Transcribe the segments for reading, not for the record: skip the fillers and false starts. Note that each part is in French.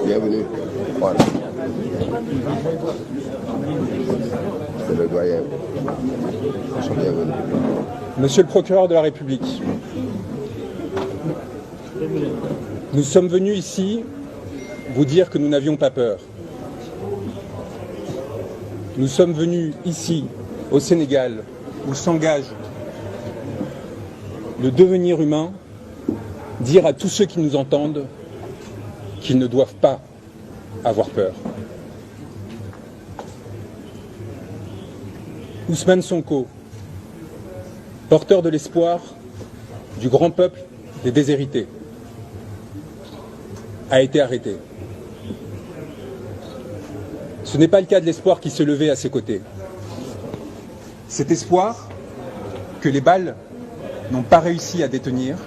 Bienvenue. Voilà. C'est le doyen. Ils sont bienvenus. Monsieur le procureur de la République, nous sommes venus ici vous dire que nous n'avions pas peur. Nous sommes venus ici, au Sénégal, où s'engage le devenir humain, dire à tous ceux qui nous entendent qu'ils ne doivent pas avoir peur. Ousmane Sonko, porteur de l'espoir du grand peuple des déshérités, a été arrêté. Ce n'est pas le cas de l'espoir qui se levait à ses côtés. Cet espoir que les balles n'ont pas réussi à détenir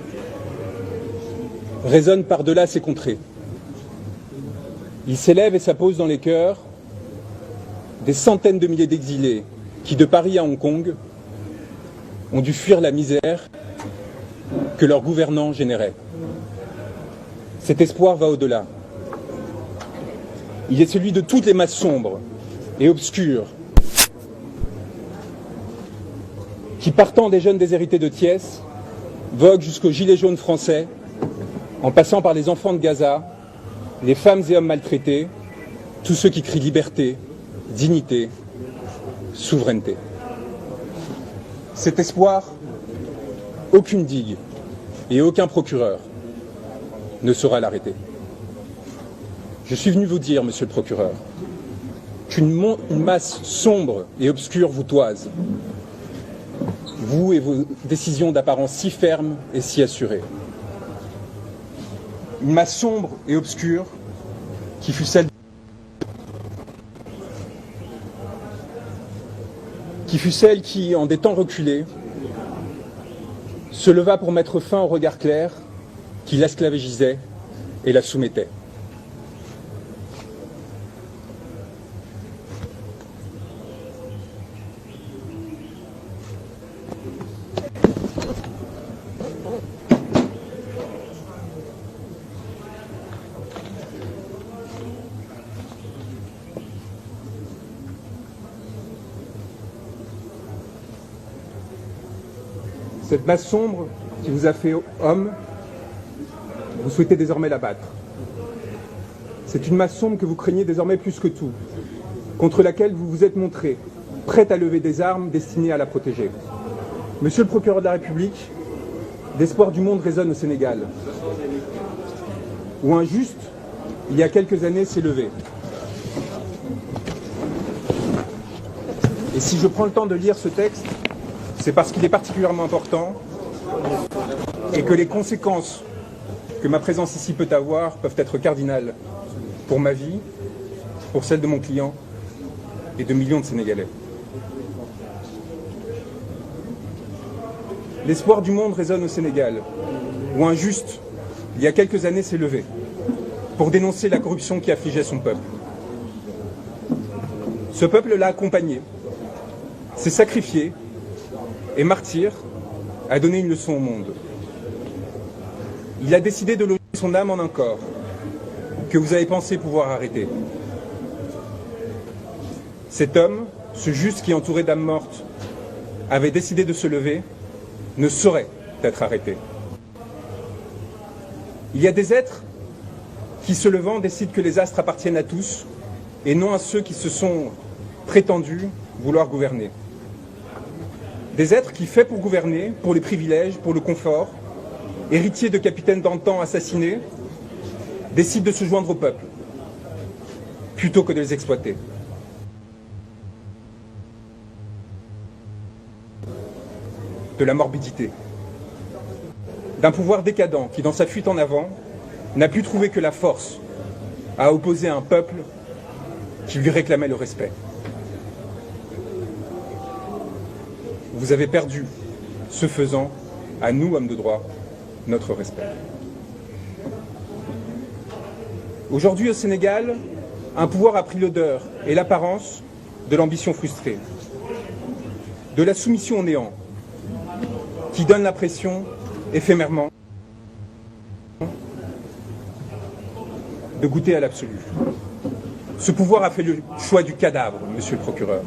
résonne par-delà ces contrées. Il s'élève et s'appose dans les cœurs des centaines de milliers d'exilés qui, de Paris à Hong Kong, ont dû fuir la misère que leurs gouvernants généraient. Cet espoir va au-delà. Il est celui de toutes les masses sombres et obscures qui, partant des jeunes déshérités de Thiès, voguent jusqu'aux gilets jaunes français, en passant par les enfants de Gaza, les femmes et hommes maltraités, tous ceux qui crient liberté, dignité, souveraineté. Cet espoir, aucune digue et aucun procureur ne saura l'arrêter. Je suis venu vous dire, monsieur le procureur, qu'une masse sombre et obscure vous toise, vous et vos décisions d'apparence si fermes et si assurées. Une masse sombre et obscure qui fut celle qui, en des temps reculés, se leva pour mettre fin au regard clair qui l'esclavagisait et la soumettait. Cette masse sombre qui vous a fait homme, vous souhaitez désormais l'abattre. C'est une masse sombre que vous craignez désormais plus que tout, contre laquelle vous vous êtes montré, prête à lever des armes destinées à la protéger. Monsieur le procureur de la République, l'espoir du monde résonne au Sénégal, où un juste, il y a quelques années, s'est levé. Et si je prends le temps de lire ce texte, c'est parce qu'il est particulièrement important et que les conséquences que ma présence ici peut avoir peuvent être cardinales pour ma vie, pour celle de mon client et de millions de Sénégalais. L'espoir du monde résonne au Sénégal, où un juste, il y a quelques années, s'est levé pour dénoncer la corruption qui affligeait son peuple. Ce peuple l'a accompagné, s'est sacrifié et martyr a donné une leçon au monde. Il a décidé de loger son âme en un corps que vous avez pensé pouvoir arrêter. Cet homme, ce juste qui, entouré d'âmes mortes, avait décidé de se lever, ne saurait être arrêté. Il y a des êtres qui, se levant, décident que les astres appartiennent à tous et non à ceux qui se sont prétendus vouloir gouverner. Des êtres qui, faits pour gouverner, pour les privilèges, pour le confort, héritiers de capitaines d'antan assassinés, décident de se joindre au peuple, plutôt que de les exploiter. De la morbidité. D'un pouvoir décadent qui, dans sa fuite en avant, n'a plus trouvé que la force à opposer un peuple qui lui réclamait le respect. Vous avez perdu, ce faisant, à nous, hommes de droit, notre respect. Aujourd'hui, au Sénégal, un pouvoir a pris l'odeur et l'apparence de l'ambition frustrée, de la soumission au néant, qui donne l'impression, éphémèrement, de goûter à l'absolu. Ce pouvoir a fait le choix du cadavre, monsieur le procureur.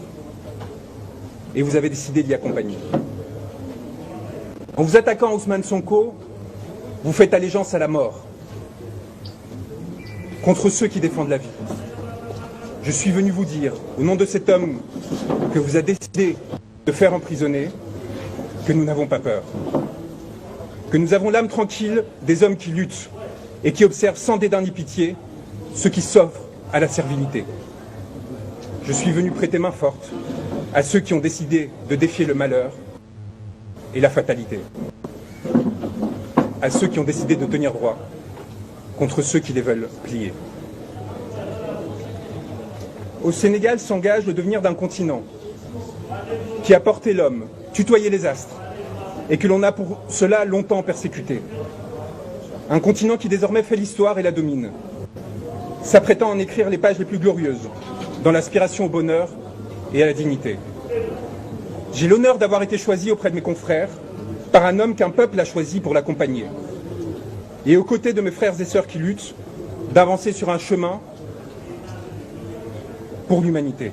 Et vous avez décidé d'y accompagner. En vous attaquant à Ousmane Sonko, vous faites allégeance à la mort, contre ceux qui défendent la vie. Je suis venu vous dire, au nom de cet homme que vous avez décidé de faire emprisonner, que nous n'avons pas peur. Que nous avons l'âme tranquille des hommes qui luttent et qui observent sans dédain ni pitié ceux qui s'offrent à la servilité. Je suis venu prêter main forte à ceux qui ont décidé de défier le malheur et la fatalité. À ceux qui ont décidé de tenir droit contre ceux qui les veulent plier. Au Sénégal s'engage le devenir d'un continent qui a porté l'homme, tutoyé les astres, et que l'on a pour cela longtemps persécuté. Un continent qui désormais fait l'histoire et la domine, s'apprêtant à en écrire les pages les plus glorieuses, dans l'aspiration au bonheur et à la dignité. J'ai l'honneur d'avoir été choisi auprès de mes confrères par un homme qu'un peuple a choisi pour l'accompagner. Et aux côtés de mes frères et sœurs qui luttent, d'avancer sur un chemin pour l'humanité.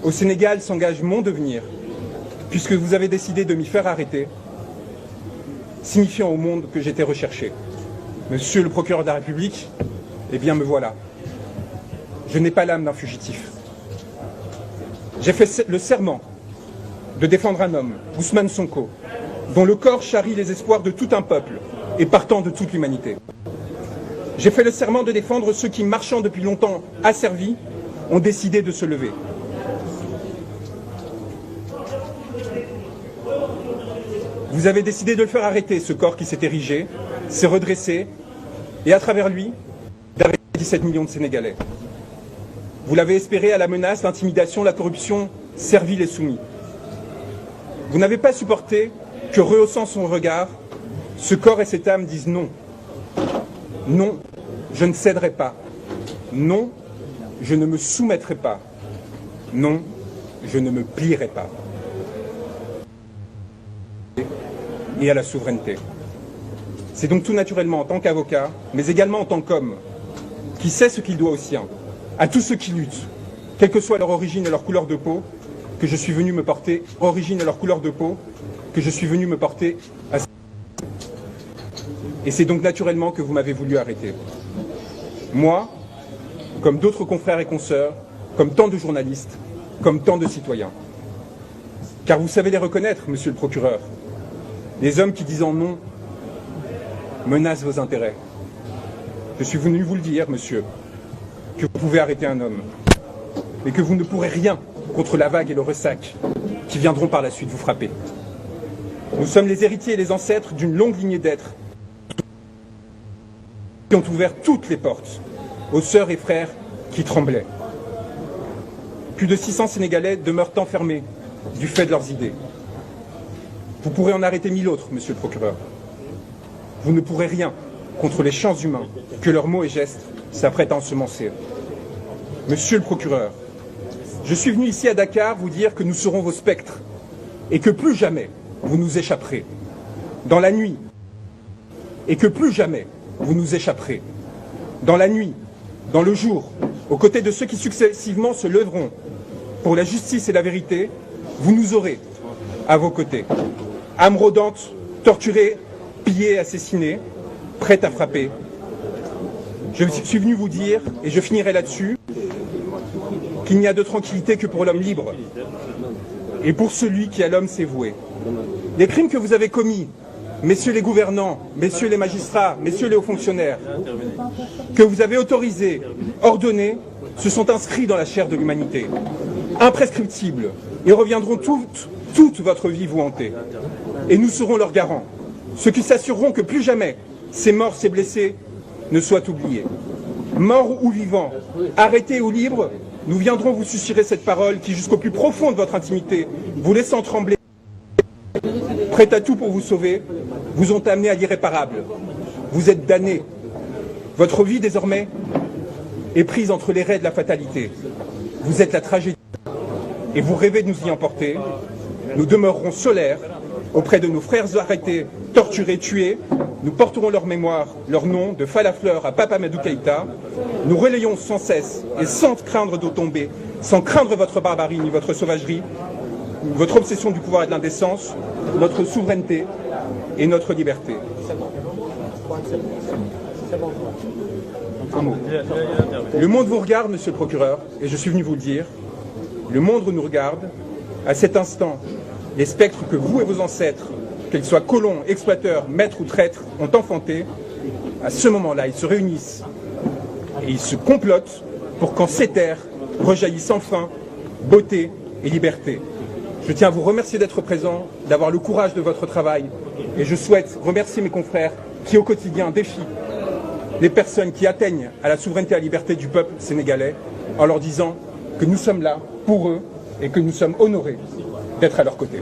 Au Sénégal s'engage mon devenir, puisque vous avez décidé de m'y faire arrêter, signifiant au monde que j'étais recherché. Monsieur le procureur de la République, eh bien me voilà. Je n'ai pas l'âme d'un fugitif. J'ai fait le serment de défendre un homme, Ousmane Sonko, dont le corps charrie les espoirs de tout un peuple et partant de toute l'humanité. J'ai fait le serment de défendre ceux qui, marchant depuis longtemps asservis, ont décidé de se lever. Vous avez décidé de le faire arrêter, ce corps qui s'est érigé, s'est redressé, et à travers lui, d'arrêter 17 millions de Sénégalais. Vous l'avez espéré à la menace, l'intimidation, la corruption, servile et soumis. Vous n'avez pas supporté que, rehaussant son regard, ce corps et cette âme disent non. Non, je ne céderai pas. Non, je ne me soumettrai pas. Non, je ne me plierai pas. Et à la souveraineté. C'est donc tout naturellement en tant qu'avocat, mais également en tant qu'homme, qui sait ce qu'il doit aux siens, à tous ceux qui luttent, quelle que soit leur origine et leur couleur de peau, que je suis venu me porter, origine et leur couleur de peau, que je suis venu me porter à... Et c'est donc naturellement que vous m'avez voulu arrêter. Moi, comme d'autres confrères et consoeurs, comme tant de journalistes, comme tant de citoyens. Car vous savez les reconnaître, monsieur le procureur. Les hommes qui, disant non, menacent vos intérêts. Je suis venu vous le dire, monsieur, que vous pouvez arrêter un homme, mais que vous ne pourrez rien contre la vague et le ressac qui viendront par la suite vous frapper. Nous sommes les héritiers et les ancêtres d'une longue lignée d'êtres qui ont ouvert toutes les portes aux sœurs et frères qui tremblaient. Plus de 600 Sénégalais demeurent enfermés du fait de leurs idées. Vous pourrez en arrêter 1000 autres, monsieur le procureur. Vous ne pourrez rien contre les champs humains que leurs mots et gestes s'apprêtent à ensemencer. Monsieur le procureur, je suis venu ici à Dakar vous dire que nous serons vos spectres et que plus jamais vous nous échapperez. Dans la nuit, et que plus jamais vous nous échapperez. Dans la nuit, dans le jour, aux côtés de ceux qui successivement se lèveront pour la justice et la vérité, vous nous aurez à vos côtés. Âme rôdante, torturée, pillée, assassinée, prête à frapper. Je suis venu vous dire, et je finirai là-dessus, qu'il n'y a de tranquillité que pour l'homme libre et pour celui qui à l'homme s'est voué. Les crimes que vous avez commis, messieurs les gouvernants, messieurs les magistrats, messieurs les hauts fonctionnaires, que vous avez autorisés, ordonnés, se sont inscrits dans la chair de l'humanité, imprescriptibles, et reviendront toute votre vie vous hanter. Et nous serons leurs garants, ceux qui s'assureront que plus jamais ces morts, ces blessés ne soient oubliés. Morts ou vivants, arrêtés ou libres, nous viendrons vous susurrer cette parole qui, jusqu'au plus profond de votre intimité, vous laissant trembler, prêts à tout pour vous sauver, vous ont amené à l'irréparable. Vous êtes damnés. Votre vie, désormais, est prise entre les raies de la fatalité. Vous êtes la tragédie. Et vous rêvez de nous y emporter. Nous demeurerons solaires auprès de nos frères arrêtés, torturés, tués, nous porterons leur mémoire, leur nom, de Falafleur à Papa Madou Keïta. Nous relayons sans cesse et sans craindre de tomber, sans craindre votre barbarie ni votre sauvagerie, votre obsession du pouvoir et de l'indécence, notre souveraineté et notre liberté. Un mot. Le monde vous regarde, monsieur le procureur, et je suis venu vous le dire. Le monde nous regarde. À cet instant, les spectres que vous et vos ancêtres, qu'ils soient colons, exploiteurs, maîtres ou traîtres, ont enfantés, à ce moment-là, ils se réunissent et ils se complotent pour qu'en ces terres rejaillissent enfin beauté et liberté. Je tiens à vous remercier d'être présent, d'avoir le courage de votre travail, et je souhaite remercier mes confrères qui, au quotidien, défient les personnes qui atteignent à la souveraineté et à la liberté du peuple sénégalais, en leur disant que nous sommes là pour eux et que nous sommes honorés d'être à leur côté.